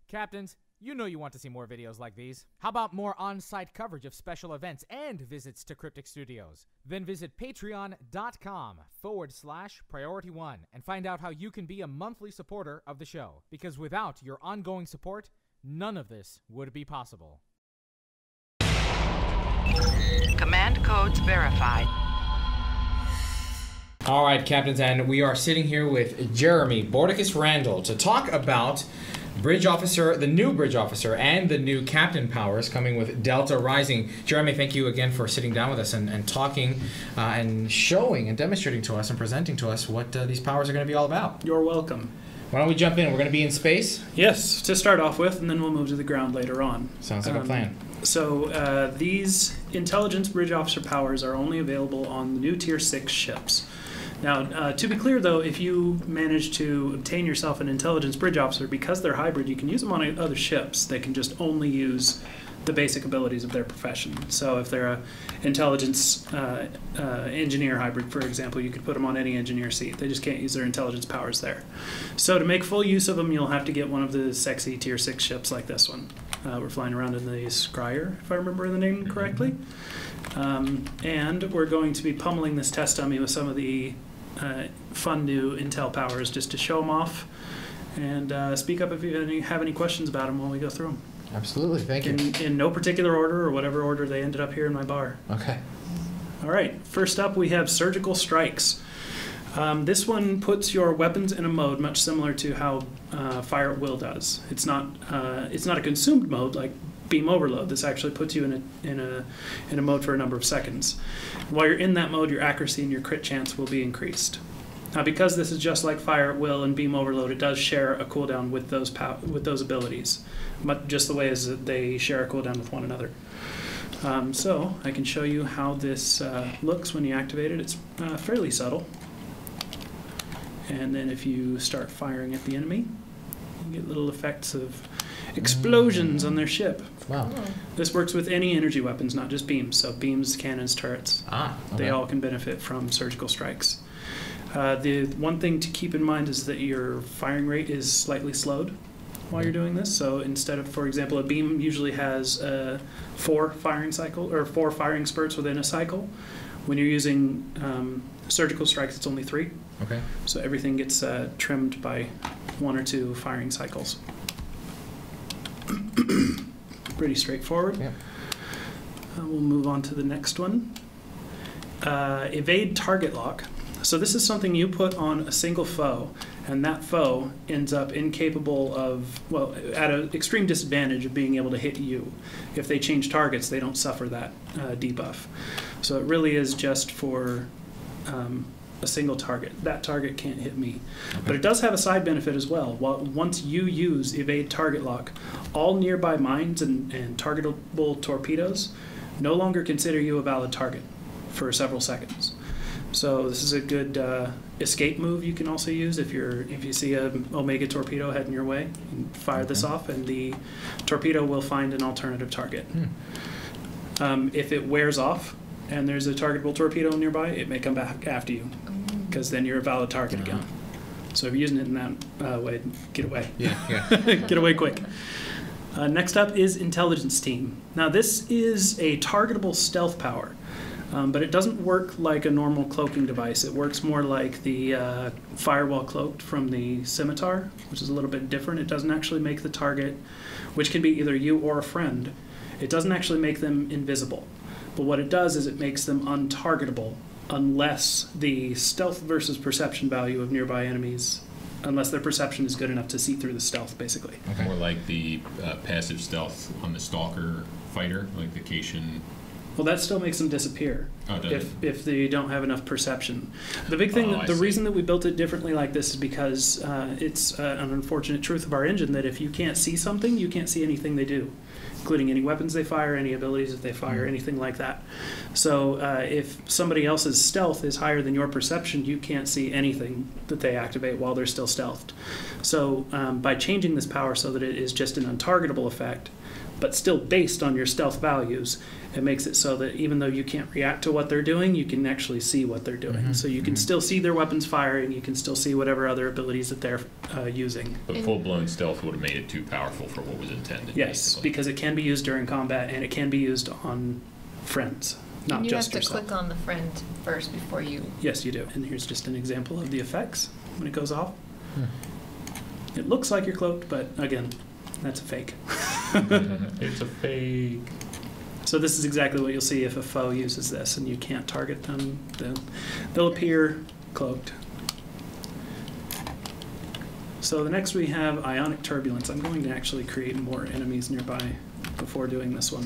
Captains, you know you want to see more videos like these. How about more on-site coverage of special events and visits to Cryptic Studios? Then visit patreon.com/priority1 and find out how you can be a monthly supporter of the show. Because without your ongoing support, none of this would be possible. Command codes verified. All right, Captains, and we are sitting here with Jeremy Borticus Randall to talk about Bridge Officer, the new Bridge Officer, and the new Captain powers coming with Delta Rising. Jeremy, thank you again for sitting down with us and talking and showing and demonstrating to us and presenting to us what these powers are going to be all about. You're welcome. Why don't we jump in? We're going to be in space? Yes, to start off with, and then we'll move to the ground later on. Sounds like a plan. So these Intelligence Bridge Officer powers are only available on the new Tier 6 ships. Now, to be clear, though, if you manage to obtain yourself an Intelligence Bridge Officer, because they're hybrid, you can use them on other ships. They can just only use the basic abilities of their profession. So if they're a Intelligence Engineer hybrid, for example, you could put them on any engineer seat. They just can't use their intelligence powers there. So to make full use of them, you'll have to get one of the sexy Tier 6 ships like this one. We're flying around in the Scryer, if I remember the name correctly. And we're going to be pummeling this test dummy with some of the fun new Intel powers just to show them off, and speak up if you have any questions about them while we go through them. Absolutely, thank you. In no particular order, or whatever order they ended up here in my bar. Okay. All right, first up we have Surgical Strikes. This one puts your weapons in a mode much similar to how Fire at Will does. It's not a consumed mode like Beam Overload. This actually puts you in a mode for a number of seconds. While you're in that mode, your accuracy and your crit chance will be increased. Now, because this is just like Fire at Will and Beam Overload, it does share a cooldown with those abilities, but just the way as they share a cooldown with one another. So I can show you how this looks when you activate it. It's fairly subtle. And then if you start firing at the enemy, you get little effects of explosions on their ship. Wow. This works with any energy weapons, not just beams. So beams, cannons, turrets. Okay. They all can benefit from surgical strikes. The one thing to keep in mind is that your firing rate is slightly slowed while you're doing this. So instead of, for example, a beam usually has 4 firing spurts within a cycle. When you're using surgical strikes, it's only 3. Okay. So everything gets trimmed by 1 or 2 firing cycles. Pretty straightforward. Yeah. We'll move on to the next one. Evade Target Lock. So this is something you put on a single foe, and that foe ends up incapable of, well, at an extreme disadvantage of being able to hit you. If they change targets, they don't suffer that debuff. So it really is just for a single target. That target can't hit me. Okay. But it does have a side benefit as well. Once you use Evade Target Lock, all nearby mines and targetable torpedoes no longer consider you a valid target for several seconds. So this is a good escape move you can also use if you see an Omega torpedo heading your way. You can fire this off, and the torpedo will find an alternative target. If it wears off and there's a targetable torpedo nearby, it may come back after you, because then you're a valid target again. So if you're using it in that way, get away. Yeah. Get away quick. Next up is Intelligence Team. Now this is a targetable stealth power, but it doesn't work like a normal cloaking device. It works more like the firewall cloaked from the Scimitar, which is a little bit different. It doesn't actually make the target, which can be either you or a friend, it doesn't actually make them invisible. But what it does is it makes them untargetable unless the stealth versus perception value of nearby enemies, unless their perception is good enough to see through the stealth, basically. Okay. More like the passive stealth on the Stalker fighter, like the Cation. Well, that still makes them disappear if they don't have enough perception. The big thing, the reason that we built it differently like this is because it's an unfortunate truth of our engine that if you can't see something, you can't see anything they do, including any weapons they fire, any abilities that they fire, anything like that. So if somebody else's stealth is higher than your perception, you can't see anything that they activate while they're still stealthed. So by changing this power so that it is just an untargetable effect, but still based on your stealth values, it makes it so so that even though you can't react to what they're doing, you can actually see what they're doing. So you can still see their weapons firing, you can still see whatever other abilities that they're using. But full-blown stealth would have made it too powerful for what was intended. Yes, basically. because it can be used during combat, and it can be used on friends, not just you have to yourself. click on the friend first before you... Yes, you do. And here's just an example of the effects when it goes off. It looks like you're cloaked, but again, that's a fake. It's a fake. So this is exactly what you'll see if a foe uses this and you can't target them. They'll appear cloaked. So the next we have Ionic turbulence. I'm going to actually create more enemies nearby before doing this one.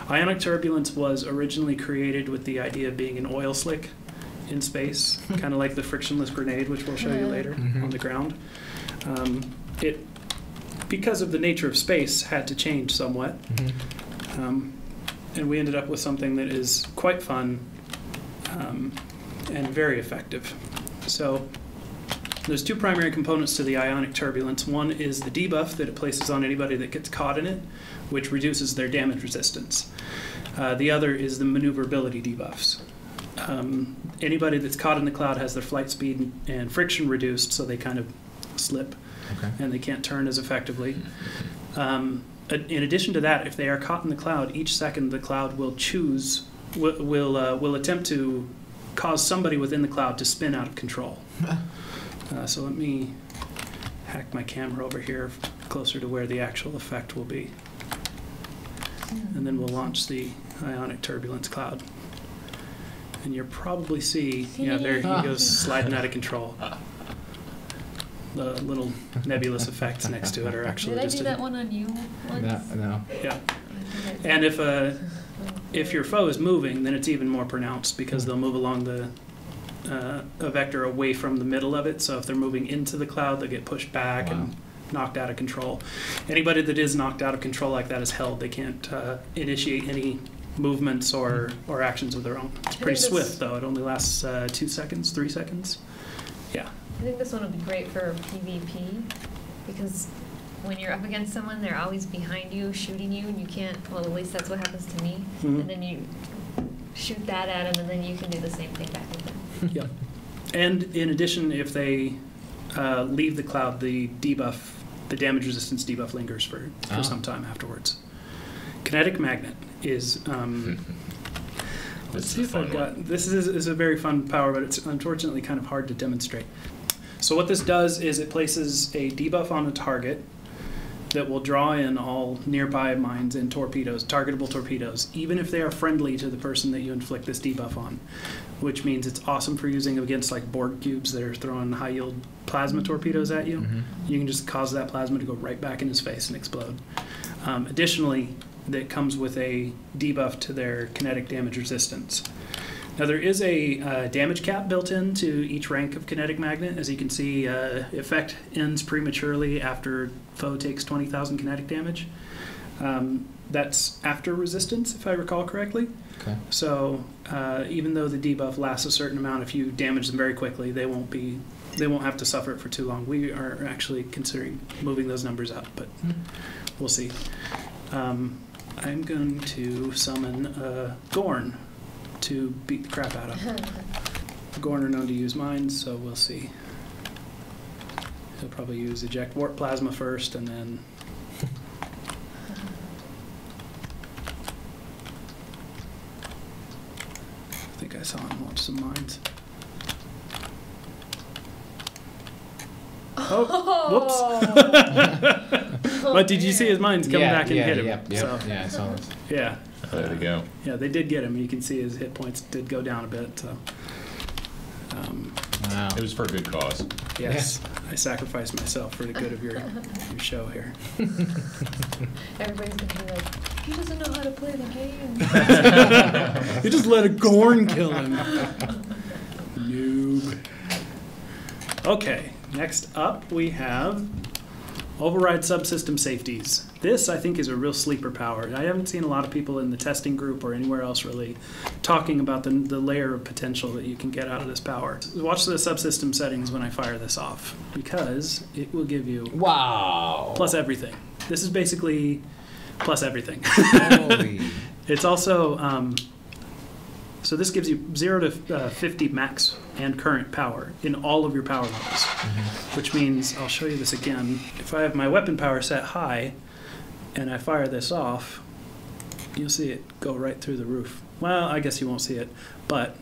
Ionic turbulence was originally created with the idea of being an oil slick in space, kind of like the frictionless grenade, which we'll show you later on the ground. It, because of the nature of space, had to change somewhat. And we ended up with something that is quite fun and very effective. So there's two primary components to the Ionic turbulence. One is the debuff that it places on anybody that gets caught in it, which reduces their damage resistance. The other is the maneuverability debuffs. Anybody that's caught in the cloud has their flight speed and friction reduced, so they kind of slip and they can't turn as effectively. In addition to that, if they are caught in the cloud, each second the cloud will will attempt to cause somebody within the cloud to spin out of control. So let me hack my camera over here closer to where the actual effect will be. And then we'll launch the Ionic turbulence cloud. And you'll probably see, yeah, there he goes sliding out of control. The little nebulous effects next to it are actually Did I just do that one on you once? No. yeah. And if your foe is moving, then it's even more pronounced because they'll move along a vector away from the middle of it. So if they're moving into the cloud, they'll get pushed back and knocked out of control. Anybody that is knocked out of control like that is held. They can't initiate any movements or actions of their own. It's pretty swift, though. It only lasts 2 seconds, 3 seconds. Yeah. I think this one would be great for PvP because when you're up against someone, they're always behind you, shooting you, and you can't, well, at least that's what happens to me. And then you shoot that at them, and then you can do the same thing back with them. Yep. And in addition, if they leave the cloud, the debuff, the damage resistance debuff lingers for some time afterwards. Kinetic magnet is... let's see if I've got... This is a very fun power, but it's unfortunately kind of hard to demonstrate. So what this does is it places a debuff on a target that will draw in all nearby mines and torpedoes, targetable torpedoes, even if they are friendly to the person that you inflict this debuff on, which means it's awesome for using against like Borg cubes that are throwing high-yield plasma torpedoes at you. You can just cause that plasma to go right back in his face and explode. Additionally, that comes with a debuff to their kinetic damage resistance. Now there is a damage cap built into each rank of kinetic magnet. As you can see, effect ends prematurely after foe takes 20,000 kinetic damage. That's after resistance, if I recall correctly. Okay. So even though the debuff lasts a certain amount, if you damage them very quickly, they won't have to suffer it for too long. We are actually considering moving those numbers up, but we'll see. I'm going to summon Gorn to beat the crap out of. Gorn are known to use mines, so we'll see. He'll probably use eject warp plasma first, and then... I think I saw him launch some mines. Oh, whoops. But did you see his mines coming back and hit him? Yeah, I saw this. Yeah. There we go. Yeah, they did get him. You can see his hit points did go down a bit. So. Wow. It was for a good cause. Yes, I sacrificed myself for the good of your show here. Everybody's going to be like, he doesn't know how to play the game. You just let a Gorn kill him. Noob. Okay, next up we have override subsystem safeties. This, I think, is a real sleeper power. I haven't seen a lot of people in the testing group or anywhere else really talking about the layer of potential that you can get out of this power. Watch the subsystem settings when I fire this off, because it will give you plus everything. This is basically plus everything. Holy. It's also So this gives you 0 to 50 max and current power in all of your power levels, which means, I'll show you this again, if I have my weapon power set high and I fire this off, you'll see it go right through the roof. Well, I guess you won't see it, but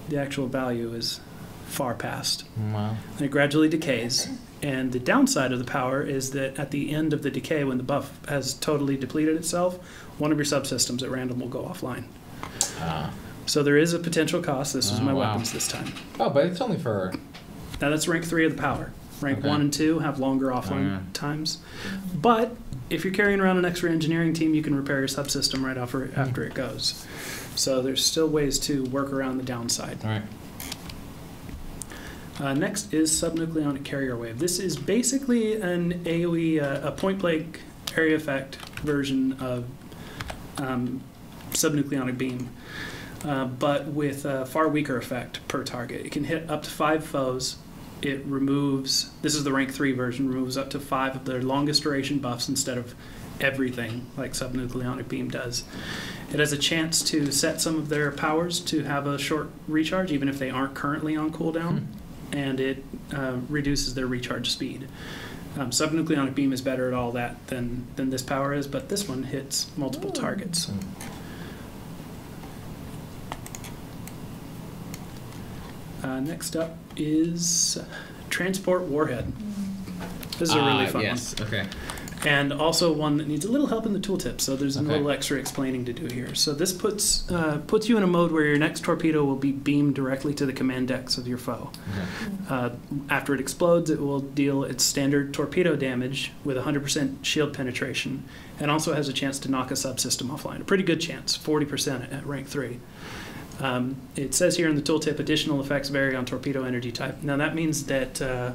the actual value is far past. Wow. And it gradually decays. And the downside of the power is that at the end of the decay, when the buff has totally depleted itself, one of your subsystems at random will go offline. So there is a potential cost. This was my weapons this time. Oh, but it's only for... Now that's rank 3 of the power. Rank 1 and 2 have longer offline times. But if you're carrying around an extra engineering team, you can repair your subsystem right after it goes. So there's still ways to work around the downside. All right. Next is Sub-nucleonic carrier wave. This is basically an AoE, a point-blank area effect version of Sub-nucleonic beam, but with a far weaker effect per target. It can hit up to 5 foes. It removes, this is the rank 3 version, removes up to 5 of their longest duration buffs instead of everything like Sub-nucleonic beam does. It has a chance to set some of their powers to have a short recharge, even if they aren't currently on cooldown, and it reduces their recharge speed. Sub-nucleonic beam is better at all that than this power is, but this one hits multiple targets. Next up is Transport Warhead. This is a really fun one. Okay. And also one that needs a little help in the tooltip, so there's a little extra explaining to do here. So this puts you in a mode where your next torpedo will be beamed directly to the command decks of your foe. After it explodes, it will deal its standard torpedo damage with 100% shield penetration, and also has a chance to knock a subsystem offline. A pretty good chance, 40% at rank 3. It says here in the tooltip, additional effects vary on torpedo energy type. Now that means that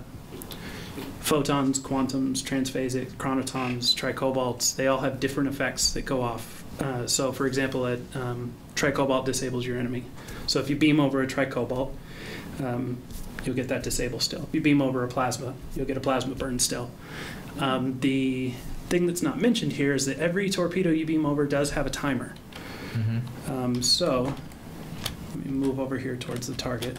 photons, quantums, transphasics, chronotons, tricobalts, they all have different effects that go off. So for example, a tricobalt disables your enemy. So if you beam over a tricobalt, you'll get that disable still. If you beam over a plasma, you'll get a plasma burn still. The thing that's not mentioned here is that every torpedo you beam over does have a timer. So let me move over here towards the target.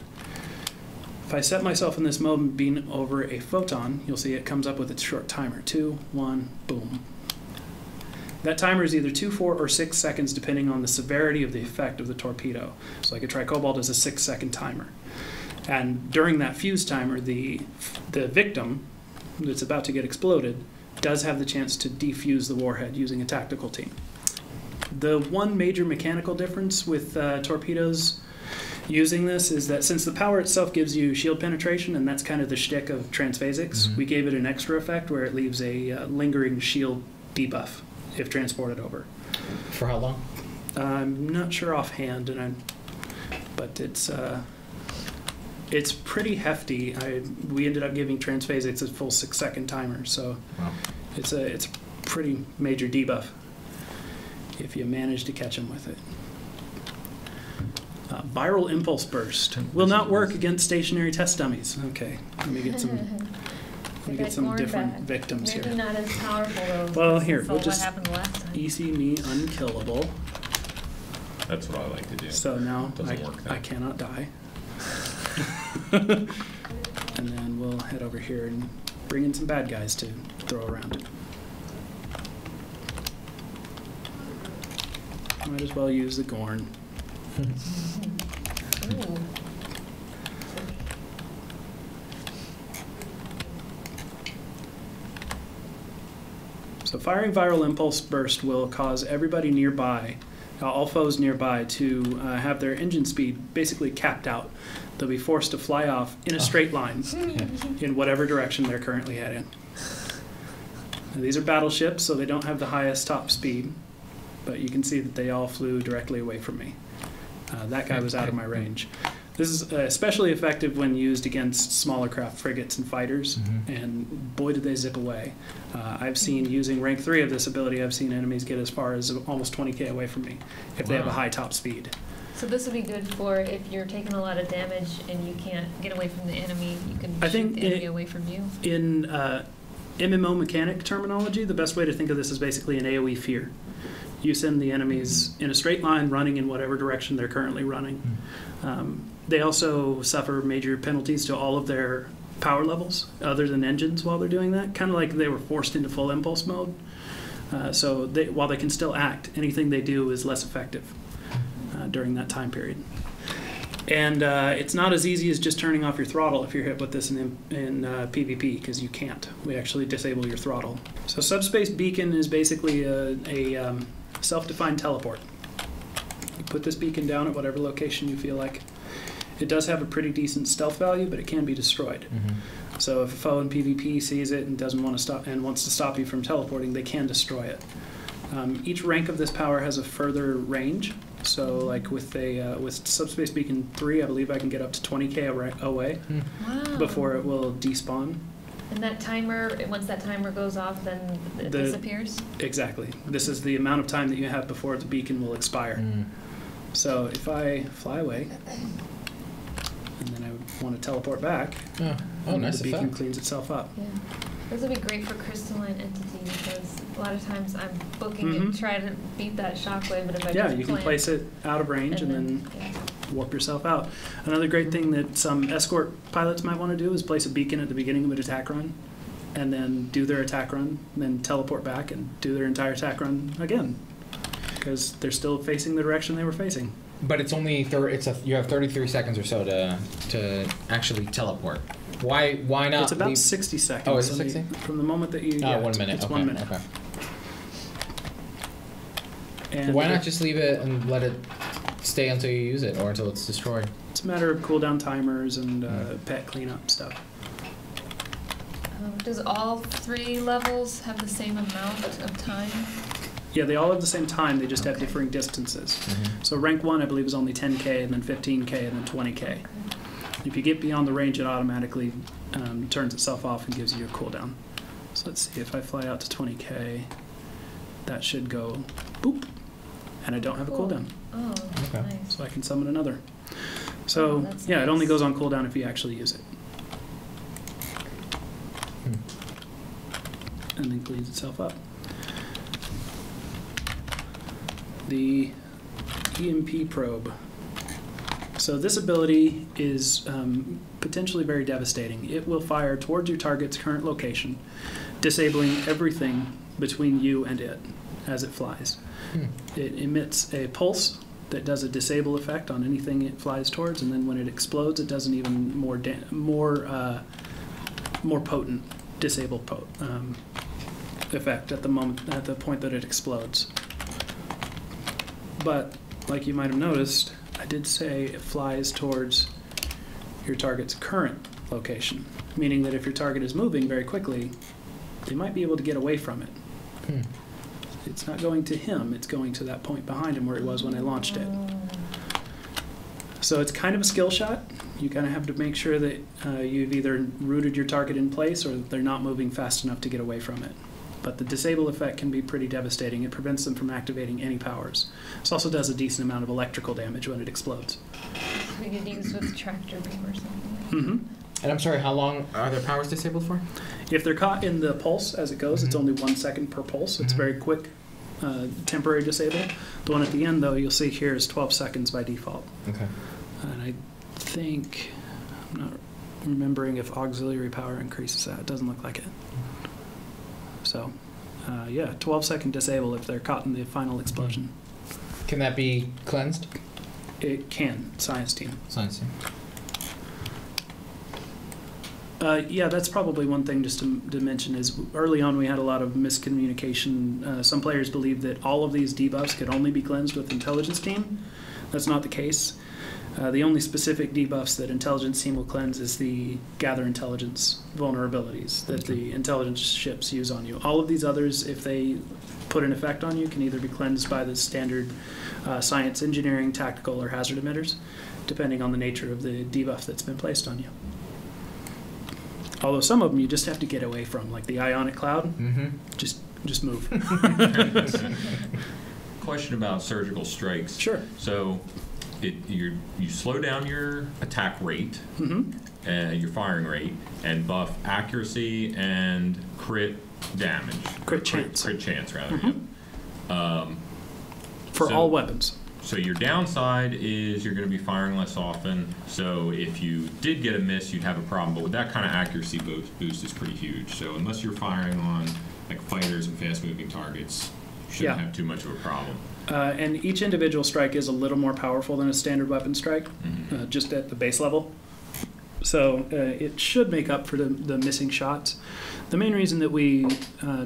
If I set myself in this mode and beam over a photon, you'll see it comes up with its short timer. 2, 1, boom. That timer is either 2, 4, or 6 seconds depending on the severity of the effect of the torpedo. So like a tricobalt is a 6-second timer. And during that fuse timer, the victim that's about to get exploded does have the chance to defuse the warhead using a tactical team. The one major mechanical difference with torpedoes using this is that since the power itself gives you shield penetration, and that's kind of the shtick of transphasics, we gave it an extra effect where it leaves a lingering shield debuff if transported over. For how long? I'm not sure offhand, but it's pretty hefty. We ended up giving transphasics a full 6-second timer, so it's a pretty major debuff if you manage to catch them with it. Viral impulse burst will not work against stationary test dummies. Okay, let me get some different victims Maybe here. not as powerful though. Well, here we'll just what happened last time. EC me unkillable. That's what I like to do. So now Doesn't work then. I cannot die. And then we'll head over here and bring in some bad guys to throw around. Might as well use the Gorn. Ooh. So firing viral impulse burst will cause everybody nearby, all foes nearby, to have their engine speed basically capped out. They'll be forced to fly off in a straight line in whatever direction they're currently heading. Now, these are battleships, so they don't have the highest top speed, but you can see that they all flew directly away from me. That guy was out of my range. This is especially effective when used against smaller craft frigates and fighters, and boy did they zip away. I've seen, using rank 3 of this ability, I've seen enemies get as far as almost 20k away from me if they have a high top speed. So this would be good for if you're taking a lot of damage and you can't get away from the enemy, you can shoot the enemy away from you. MMO mechanic terminology, the best way to think of this is basically an AoE fear. You send the enemies in a straight line running in whatever direction they're currently running. They also suffer major penalties to all of their power levels other than engines while they're doing that, kind of like they were forced into full impulse mode. So while they can still act, anything they do is less effective during that time period. And it's not as easy as just turning off your throttle if you're hit with this in PvP, because you can't. We actually disable your throttle. So Subspace Beacon is basically a self-defined teleport. You put this beacon down at whatever location you feel like. It does have a pretty decent stealth value, but it can be destroyed. So if a foe in PvP sees it and doesn't want to stop and wants to stop you from teleporting, they can destroy it. Each rank of this power has a further range. So like with Subspace Beacon 3, I believe I can get up to 20k away before it will despawn. And that timer, once that timer goes off, then it disappears? Exactly. This is the amount of time that you have before the beacon will expire. So if I fly away, and then I want to teleport back, nice the beacon effect. cleans itself up. Yeah. This would be great for crystalline entity, because a lot of times I'm booking and try to beat that shockwave, but if I just you can place it out of range and then warp yourself out. Another great thing that some escort pilots might want to do is place a beacon at the beginning of an attack run, and then do their attack run, and then teleport back and do their entire attack run again, because they're still facing the direction they were facing. But it's only you have 33 seconds or so to actually teleport. Why not? It's about 60 seconds. Oh, is it 60? From the moment that you... 1 minute. It's okay. 1 minute. Okay. And why not just leave it and let it stay until you use it or until it's destroyed? It's a matter of cooldown timers and pet cleanup stuff. Does all 3 levels have the same amount of time? Yeah, they all have the same time. They just have differing distances. So rank 1, I believe, is only 10k, and then 15k, and then 20k. If you get beyond the range, it automatically turns itself off and gives you a cooldown. So let's see, if I fly out to 20k, that should go boop, and I don't have a cooldown. Oh, nice. So I can summon another. So that's it nice. only goes on cooldown if you actually use it. And then cleans itself up. The EMP probe. So this ability is potentially very devastating. It will fire towards your target's current location, disabling everything between you and it as it flies. It emits a pulse that does a disable effect on anything it flies towards, and then when it explodes, it does an even more potent disable effect at the point that it explodes. But like you might have noticed, I did say it flies towards your target's current location, meaning that if your target is moving very quickly, they might be able to get away from it. It's not going to him, it's going to that point behind him where he was when I launched it. So it's kind of a skill shot. You kind of have to make sure that you've either rooted your target in place or they're not moving fast enough to get away from it. But the disable effect can be pretty devastating. It prevents them from activating any powers. This also does a decent amount of electrical damage when it explodes. We could use with tractor beam or something. And I'm sorry, how long are their powers disabled for? If they're caught in the pulse as it goes, it's only 1 second per pulse. It's very quick, temporary disable. The one at the end, though, you'll see here is 12 seconds by default. Okay. And I think, I'm not remembering if auxiliary power increases that. It doesn't look like it. So, 12-second disable if they're caught in the final explosion. Can that be cleansed? It can. Science team. Science team. That's probably one thing just to mention is early on we had a lot of miscommunication. Some players believed that all of these debuffs could only be cleansed with intelligence team. That's not the case. The only specific debuffs that intelligence team will cleanse is the gather intelligence vulnerabilities that the intelligence ships use on you. All of these others, if they put an effect on you, can either be cleansed by the standard science, engineering, tactical, or hazard emitters, depending on the nature of the debuff that's been placed on you. Although some of them you just have to get away from, like the Ionic cloud. Just move. Question about surgical strikes. Sure. So you slow down your attack rate, your firing rate, and buff accuracy and crit damage. Crit chance. Crit chance, rather. For So- all weapons. So your downside is you're going to be firing less often. So if you did get a miss, you'd have a problem. But with that kind of accuracy boost is pretty huge. So unless you're firing on like fighters and fast-moving targets, you shouldn't have too much of a problem. And each individual strike is a little more powerful than a standard weapon strike, just at the base level. So it should make up for the missing shots. The main reason that we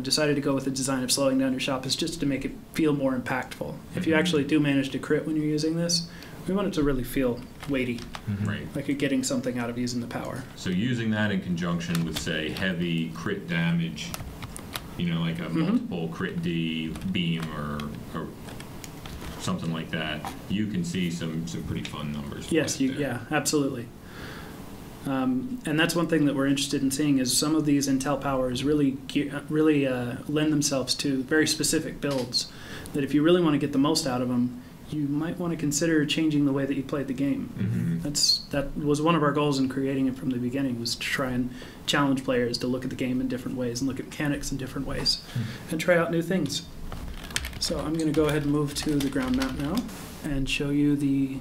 decided to go with the design of slowing down your shot is just to make it feel more impactful. If you actually do manage to crit when you're using this, we want it to really feel weighty, Right. like you're getting something out of using the power. So using that in conjunction with, say, heavy crit damage, like a multiple crit D beam or something like that, you can see some pretty fun numbers. Yes, absolutely. And that's one thing that we're interested in seeing is some of these intel powers really lend themselves to very specific builds that if you really want to get the most out of them, you might want to consider changing the way that you played the game. That was one of our goals in creating it from the beginning, was to try and challenge players to look at the game in different ways and look at mechanics in different ways and try out new things. So I'm going to go ahead and move to the ground map now and show you the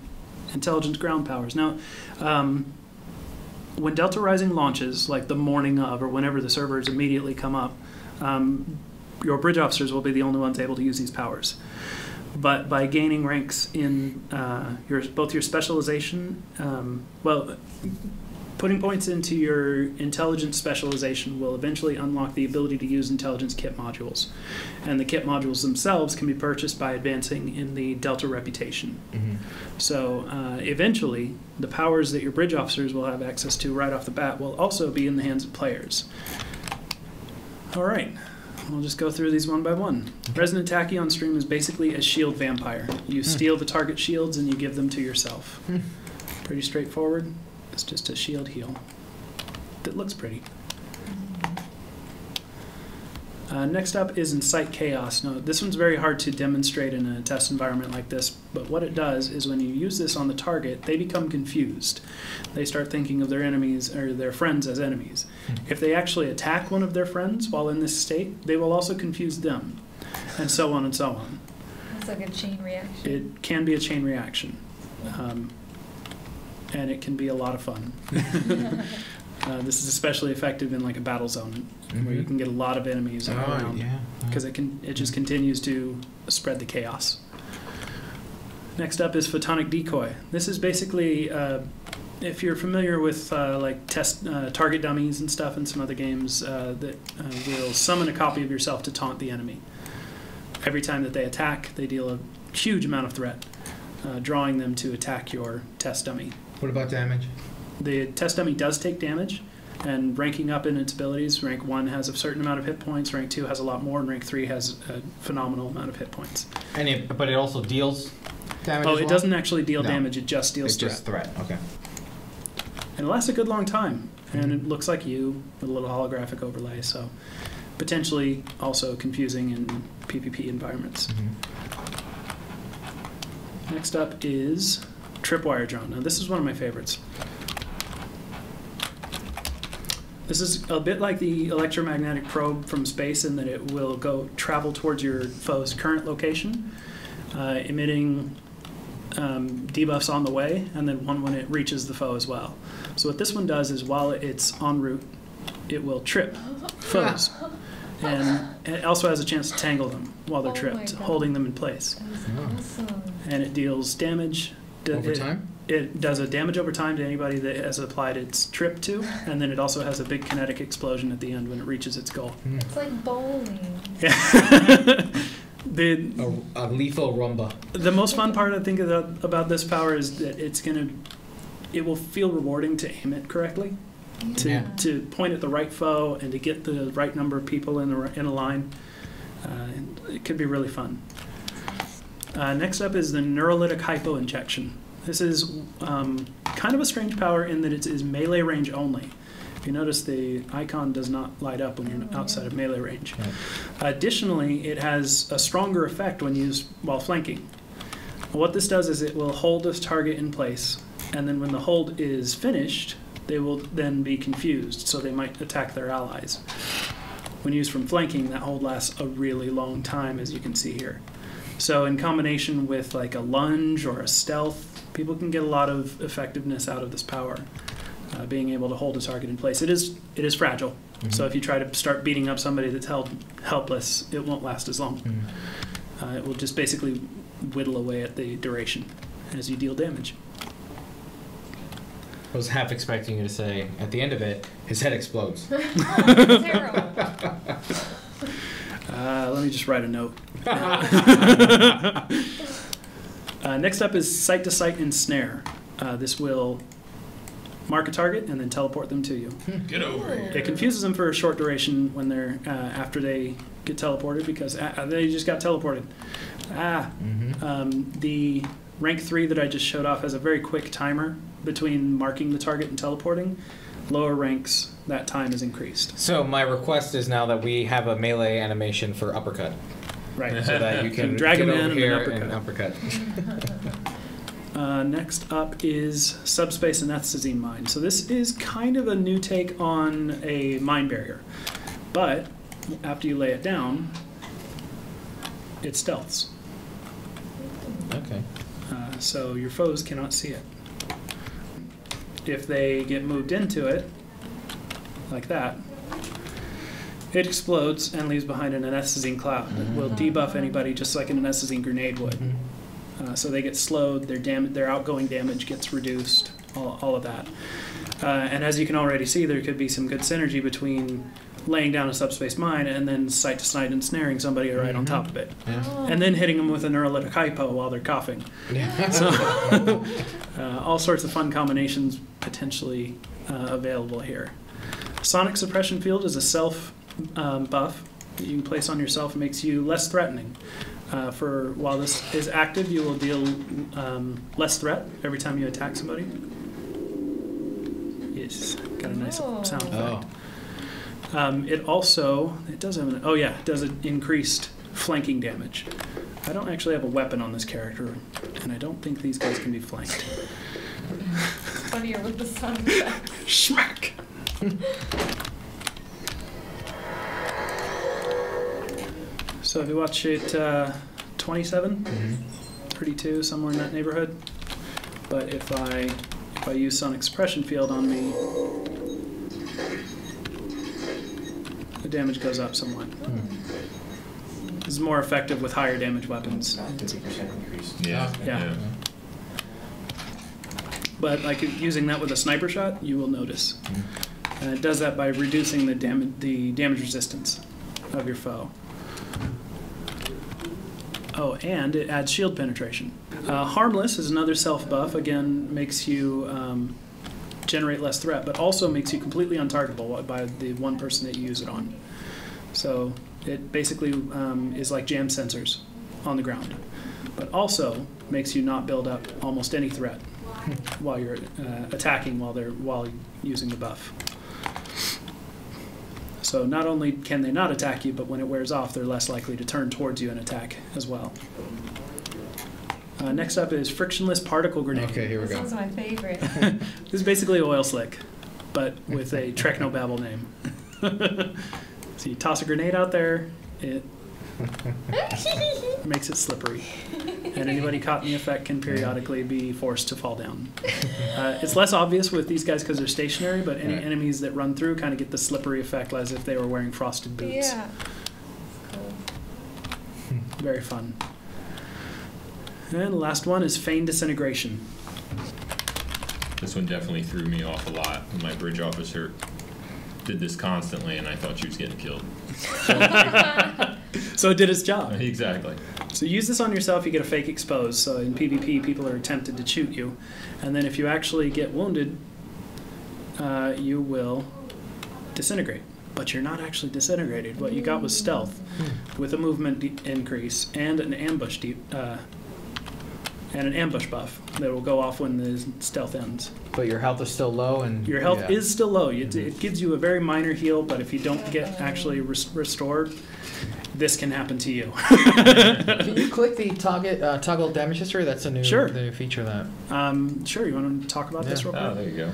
intelligence ground powers. Now, when Delta Rising launches, like the morning of or whenever the servers immediately come up, your bridge officers will be the only ones able to use these powers. But by gaining ranks in both your specialization, putting points into your intelligence specialization will eventually unlock the ability to use intelligence kit modules. And the kit modules themselves can be purchased by advancing in the Delta reputation. So eventually, the powers that your bridge officers will have access to right off the bat will also be in the hands of players. All right. We'll just go through these one by one. Resonant Tachyon Stream is basically a shield vampire. You steal the target shields and you give them to yourself. Pretty straightforward. It's just a shield heal. That looks pretty. Next up is Incite Chaos. Now, this one's very hard to demonstrate in a test environment like this, but what it does is when you use this on the target, they become confused. They start thinking of their enemies or their friends as enemies. If they actually attack one of their friends while in this state, they will also confuse them, and so on and so on. It's like a chain reaction. It can be a chain reaction, and it can be a lot of fun. This is especially effective in like a battle zone where you can get a lot of enemies around because it just continues to spread the chaos. Next up is Photonic Decoy. This is basically if you're familiar with like test target dummies and stuff in some other games that will summon a copy of yourself to taunt the enemy. Every time that they attack, they deal a huge amount of threat, drawing them to attack your test dummy. What about damage? The test dummy does take damage, and ranking up in its abilities, rank 1 has a certain amount of hit points, rank 2 has a lot more, and rank 3 has a phenomenal amount of hit points. But it also deals damage Oh, as it well? doesn't actually deal damage, it just deals It's just threat, okay. And it lasts a good long time, and it looks like you with a little holographic overlay, so potentially also confusing in PvP environments. Next up is Tripwire Drone. Now this is one of my favorites. This is a bit like the electromagnetic probe from space in that it will travel towards your foe's current location, emitting debuffs on the way, and then one when it reaches the foe as well. So what this one does is while it's en route, it will trip foes. And it also has a chance to tangle them while they're tripped, holding them in place. Awesome. And it deals damage. Over time? It does a damage over time to anybody that has applied its trip to, and then it also has a big kinetic explosion at the end when it reaches its goal. It's like bowling. A lethal rumba. The most fun part I think about this power is that it will feel rewarding to aim it correctly, to point at the right foe and to get the right number of people in a line. It could be really fun. Next up is the Neurolytic Hypo-Injection. This is kind of a strange power in that it is melee range only. If you notice, the icon does not light up when you're outside of melee range. Right. Additionally, it has a stronger effect when used while flanking. What this does is it will hold this target in place, and then when the hold is finished, they will then be confused, so they might attack their allies. When used from flanking, that hold lasts a really long time, as you can see here. So in combination with like a lunge or a stealth, people can get a lot of effectiveness out of this power, being able to hold a target in place. It is fragile, so if you try to start beating up somebody that's held helpless, it won't last as long. It will just basically whittle away at the duration as you deal damage. I was half expecting you to say, at the end of it, his head explodes. Oh, terrible. Let me just write a note. Next up is sight to sight ensnare. This will mark a target and then teleport them to you. Get over here. It confuses them for a short duration when they're after they get teleported, because they just got teleported. The rank 3 that I just showed off has a very quick timer between marking the target and teleporting. Lower ranks, that time is increased. So my request is now that we have a melee animation for uppercut, Right. so that you can drag get him in over and here then and uppercut. Next up is Subspace Anesthetizine Mine. So this is kind of a new take on a mine barrier, but after you lay it down, it stealths. Okay. So your foes cannot see it. If they get moved into it, like that, it explodes and leaves behind an anesthetizine cloud that will debuff anybody just like an anesthetizine grenade would. So they get slowed, their outgoing damage gets reduced, all of that. And as you can already see, there could be some good synergy between laying down a subspace mine and then sight to sight ensnaring somebody right on top of it. Yeah. And then hitting them with a neurolytic hypo while they're coughing. So all sorts of fun combinations potentially available here. Sonic Suppression Field is a self buff that you can place on yourself. It makes you less threatening. For while this is active, you will deal less threat every time you attack somebody. Yes, got a nice sound effect. It also, it does have an, it does an increased flanking damage. I don't actually have a weapon on this character, and I don't think these guys can be flanked. Funnier with the sound effect. Schmack! So if you watch it, 27, 32, somewhere in that neighborhood. But if I use Sonic Suppression Field on me, the damage goes up somewhat. It's more effective with higher damage weapons. 50% increase. Yeah. But like using that with a sniper shot, you will notice. And it does that by reducing the damage resistance of your foe. Oh, and it adds shield penetration. Harmless is another self buff. Again, makes you generate less threat, but also makes you completely untargetable by the one person that you use it on. So it basically is like jam sensors on the ground, but also makes you not build up almost any threat while you're attacking while using the buff. So not only can they not attack you, but when it wears off, they're less likely to turn towards you and attack as well. Next up is Frictionless Particle Grenade. Okay, here we This go. one's my favorite. This is basically oil slick, but with a technobabble name. So you toss a grenade out there, it makes it slippery. And anybody caught in the effect can periodically be forced to fall down. It's less obvious with these guys because they're stationary, but any enemies that run through kind of get the slippery effect as if they were wearing frosted boots. Yeah. Cool. Very fun. And the last one is Feign Disintegration. This one definitely threw me off a lot. My bridge officer did this constantly, and I thought she was getting killed. So it did its job. Exactly. So use this on yourself, you get a fake expose. So in PvP, people are tempted to shoot you. And then if you actually get wounded, you will disintegrate. But you're not actually disintegrated. What you got was stealth with a movement increase and an ambush buff that will go off when the stealth ends. But your health is still low, and Your health is still low. It gives you a very minor heal, but if you don't get actually restored, this can happen to you. Can you click the toggle damage history? That's a new, Sure. the new feature of that. Sure, you want to talk about this real quick? Oh, there you go.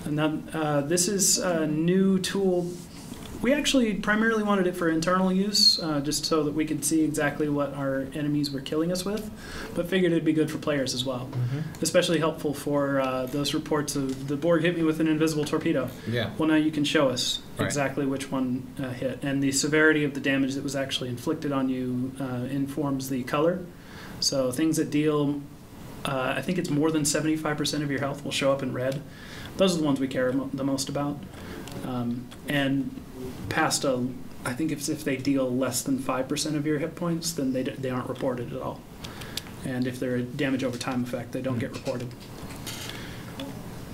And then, this is a new tool. We actually primarily wanted it for internal use, just so that we could see exactly what our enemies were killing us with, but figured it'd be good for players as well. Especially helpful for those reports of the Borg hit me with an invisible torpedo. Yeah. Well, now you can show us Right. exactly which one hit, and the severity of the damage that was actually inflicted on you informs the color. So things that deal, I think it's more than 75% of your health will show up in red. Those are the ones we care the most about. And past I think if they deal less than 5% of your hit points, then they aren't reported at all. And if they're a damage over time effect, they don't get reported.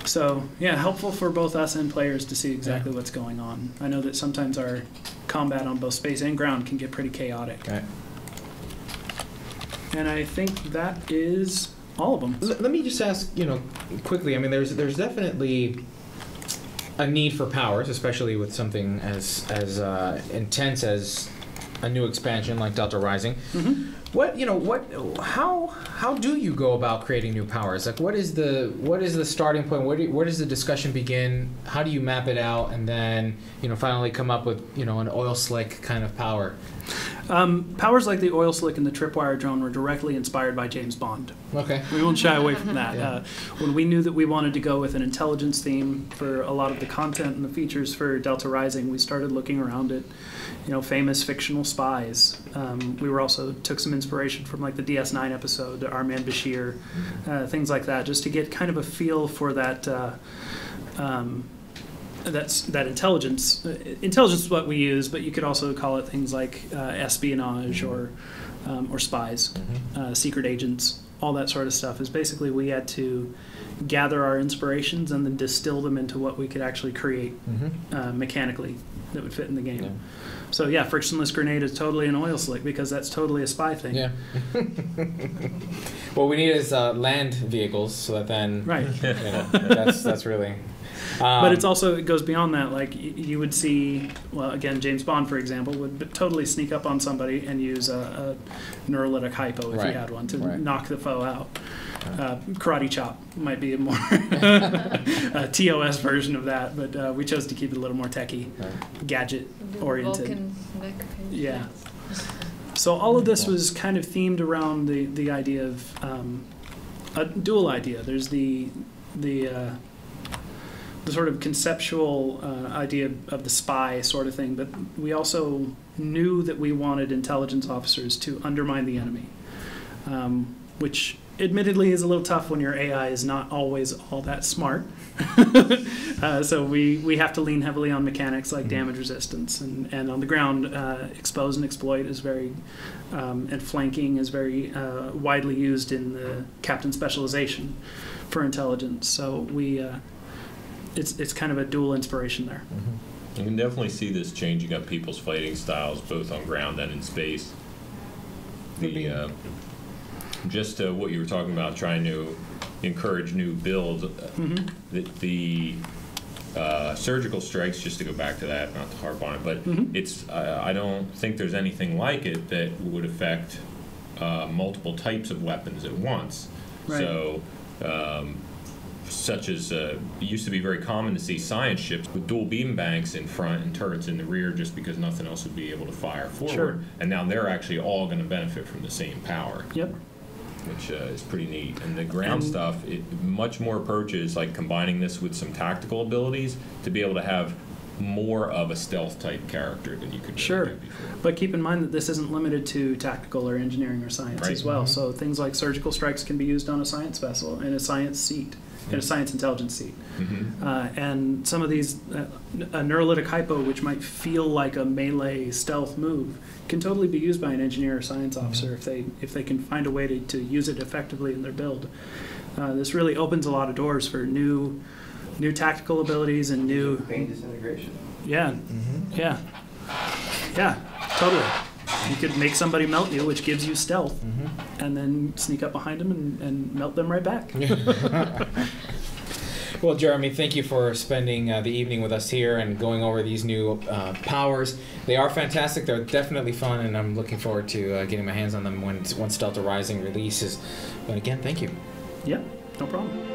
So yeah, helpful for both us and players to see exactly what's going on. I know that sometimes our combat on both space and ground can get pretty chaotic. Okay. And I think that is all of them. Let me just ask, quickly. I mean, there's definitely a need for powers, especially with something as intense as a new expansion like Delta Rising. How do you go about creating new powers? Like, what is the starting point? Where does the discussion begin? How do you map it out, and then finally come up with an oil slick kind of power? Powers like the oil slick and the tripwire drone were directly inspired by James Bond. Okay. We won't shy away from that. Yeah. When we knew that we wanted to go with an intelligence theme for a lot of the content and the features for Delta Rising, we started looking around at, famous fictional spies. We were also took some inspiration from like the DS9 episode, Our Man Bashir, things like that, just to get kind of a feel for that. That intelligence. Intelligence is what we use, but you could also call it things like espionage or spies, secret agents, all that sort of stuff. Is basically we had to gather our inspirations and then distill them into what we could actually create mechanically that would fit in the game. Yeah. So yeah, frictionless grenade is totally an oil slick because that's totally a spy thing. Yeah. What we need is land vehicles, so that then that's really. But it's also, it goes beyond that. Like you would see, well, again, James Bond, for example, would totally sneak up on somebody and use a neurolytic hypo if he had one to knock the foe out. Karate chop might be a more TOS version of that, but we chose to keep it a little more techie, gadget oriented. Vulcan mech. Yeah. So all of this was kind of themed around the idea of a dual idea. There's the sort of conceptual idea of the spy sort of thing, but we also knew that we wanted intelligence officers to undermine the enemy, which admittedly is a little tough when your AI is not always all that smart. So we have to lean heavily on mechanics like damage resistance, and on the ground, expose and exploit is very, and flanking is very widely used in the captain specialization for intelligence. So we, it's kind of a dual inspiration there. You can definitely see this changing up people's fighting styles, both on ground and in space. Just what you were talking about, trying to encourage new builds. The surgical strikes, just to go back to that, not to harp on it, but it's I don't think there's anything like it that would affect multiple types of weapons at once. Right. So, such as it used to be very common to see science ships with dual beam banks in front and turrets in the rear, just because nothing else would be able to fire forward. Sure. And now they're actually all going to benefit from the same power. Yep. Which is pretty neat. And the ground stuff, it much more approaches like combining this with some tactical abilities to be able to have more of a stealth type character than you could Sure. do before. But keep in mind that this isn't limited to tactical or engineering or science as well. So things like surgical strikes can be used on a science vessel in a science seat, in a science intelligence seat. And some of these, a neurolytic hypo, which might feel like a melee stealth move, can totally be used by an engineer or science officer if they can find a way to use it effectively in their build. This really opens a lot of doors for new tactical abilities and new Feign disintegration. Yeah, totally. You could make somebody melt you, which gives you stealth, and then sneak up behind them and melt them right back. Well, Jeremy, thank you for spending the evening with us here and going over these new powers. They are fantastic. They're definitely fun, and I'm looking forward to getting my hands on them once Delta Rising releases. But again, thank you. Yeah, no problem.